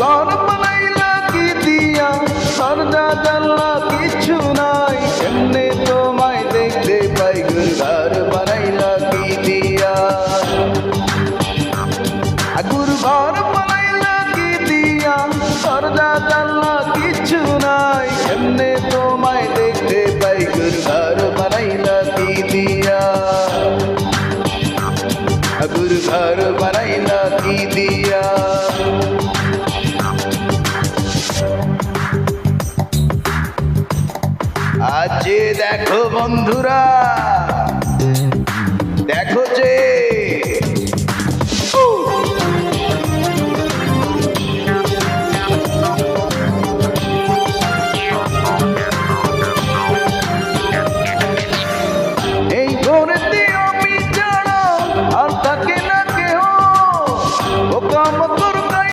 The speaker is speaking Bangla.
ঘর বানাইলা কি দিয়া, দরজা জানলা কিছু নাই, এমনি তোমায় দেখতে পাই গো। ঘর বানাইলা কি দিয়া, আগুর ঘর বানাইলা কি দিয়া, দরজা জানলা কিছু নাই, এমনি তোমায় দেখতে পাই গো। ঘর বানাইলা কি দিয়া, আগুর ঘর বানাইলা কি দিয়া। আজ দেখো বন্ধুরা, দেখো